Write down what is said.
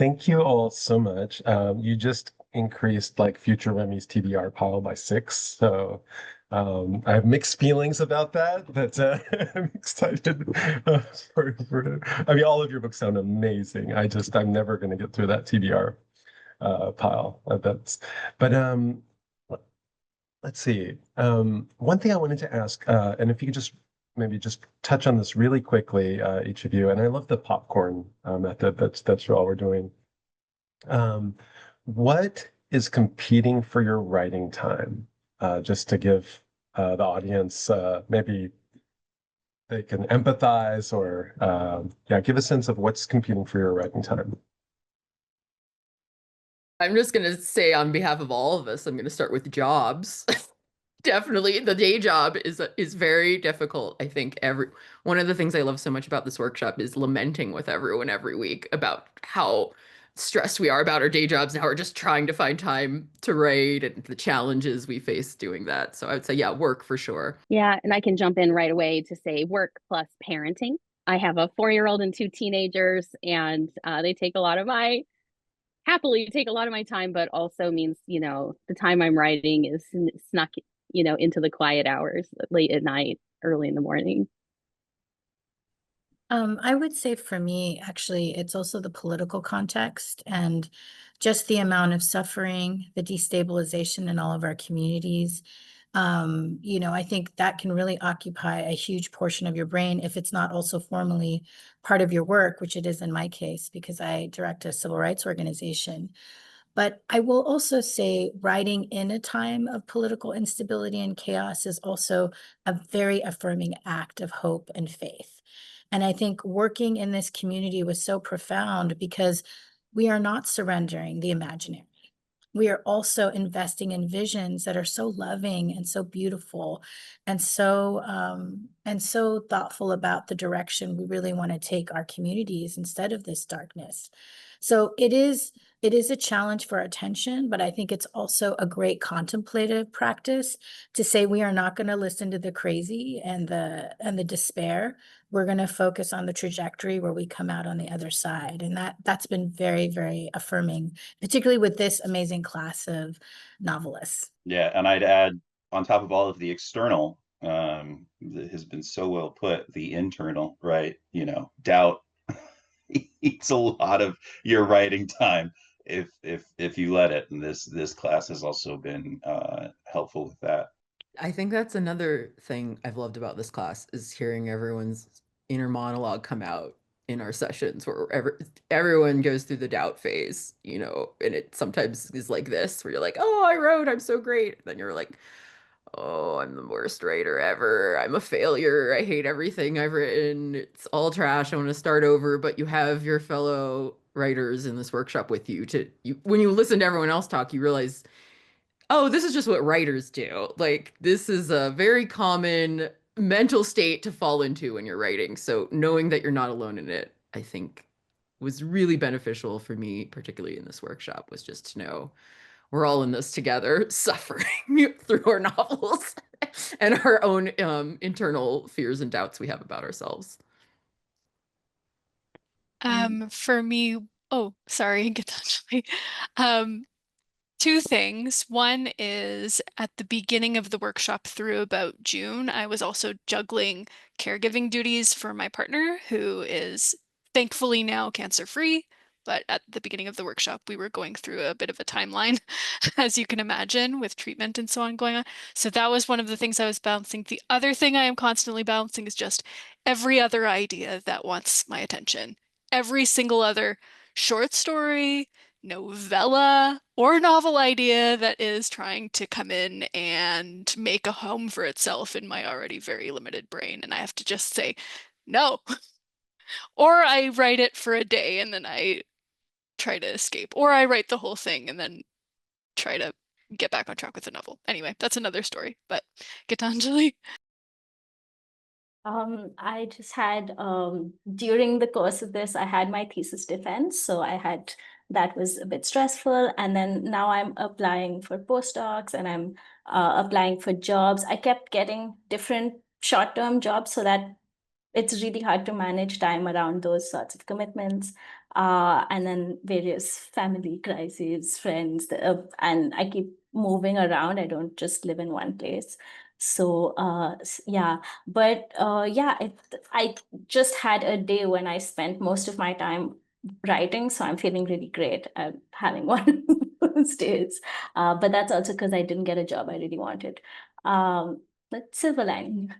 Thank you all so much. You just increased like future Remy's TBR pile by six. So I have mixed feelings about that, but I'm excited I mean, all of your books sound amazing. I'm never going to get through that TBR pile. But let's see. One thing I wanted to ask, and if you could just maybe just touch on this really quickly, each of you, and I love the popcorn method. That's all we're doing. Um, what is competing for your writing time? Just to give the audience maybe they can empathize or yeah, give a sense of what's competing for your writing time. I'm just going to say on behalf of all of us, I'm going to start with jobs. Definitely, the day job is very difficult. I think every one of the things I love so much about this workshop is lamenting with everyone every week about how stressed we are about our day jobs and how we're just trying to find time to write and the challenges we face doing that. So I would say, yeah, work for sure. Yeah, and I can jump in right away to say work plus parenting. I have a 4-year-old and two teenagers, and they take a lot of my happily take a lot of my time, but also means, the time I'm writing is snuck, into the quiet hours, late at night, early in the morning. I would say for me, actually, it's also the political context and just the amount of suffering, the destabilization in all of our communities. I think that can really occupy a huge portion of your brain if it's not also formally part of your work, which it is in my case, because I direct a civil rights organization. But I will also say writing in a time of political instability and chaos is also a very affirming act of hope and faith. And I think working in this community was so profound because we are not surrendering the imaginary. We are also investing in visions that are so loving and so beautiful and so thoughtful about the direction we really want to take our communities instead of this darkness. So it is a challenge for attention, but I think it's also a great contemplative practice to say we are not going to listen to the crazy and the despair. We're going to focus on the trajectory where we come out on the other side. And that's been very, very affirming, particularly with this amazing class of novelists. Yeah, and I'd add on top of all of the external, that has been so well put, the internal, right? Doubt eats a lot of your writing time if you let it. And this class has also been helpful with that. I think that's another thing I've loved about this class is hearing everyone's inner monologue come out in our sessions where everyone goes through the doubt phase, and it sometimes is like this, where you're like, oh, I wrote, I'm so great. Then you're like, oh, I'm the worst writer ever. I'm a failure. I hate everything I've written. It's all trash. I want to start over. But you have your fellow writers in this workshop with you when you listen to everyone else talk, you realize, oh, this is just what writers do. Like, this is a very common mental state to fall into when you're writing. So knowing that you're not alone in it, I think was really beneficial for me, particularly in this workshop, was just to know we're all in this together, suffering through our novels and our own internal fears and doubts we have about ourselves. For me, oh, sorry, Gitanjali. Two things. One is at the beginning of the workshop through about June, I was also juggling caregiving duties for my partner, who is thankfully now cancer-free. But at the beginning of the workshop, we were going through a bit of a timeline, as you can imagine, with treatment and so on going on. So that was one of the things I was balancing. The other thing I am constantly balancing is just every other idea that wants my attention. Every single other short story, novella, or novel idea that is trying to come in and make a home for itself in my already very limited brain. And I have to just say, no. Or I write it for a day and then I try to escape. Or I write the whole thing and then try to get back on track with the novel. Anyway, that's another story. But Gitanjali? I just had, during the course of this, I had my thesis defense. So that was a bit stressful. And then now I'm applying for postdocs and I'm applying for jobs. I kept getting different short-term jobs so that it's really hard to manage time around those sorts of commitments. and then various family crises, friends, and I keep moving around. I don't just live in one place. So yeah, but yeah, I just had a day when I spent most of my time writing, so I'm feeling really great at having one of those days. But that's also because I didn't get a job I really wanted. But silver lining.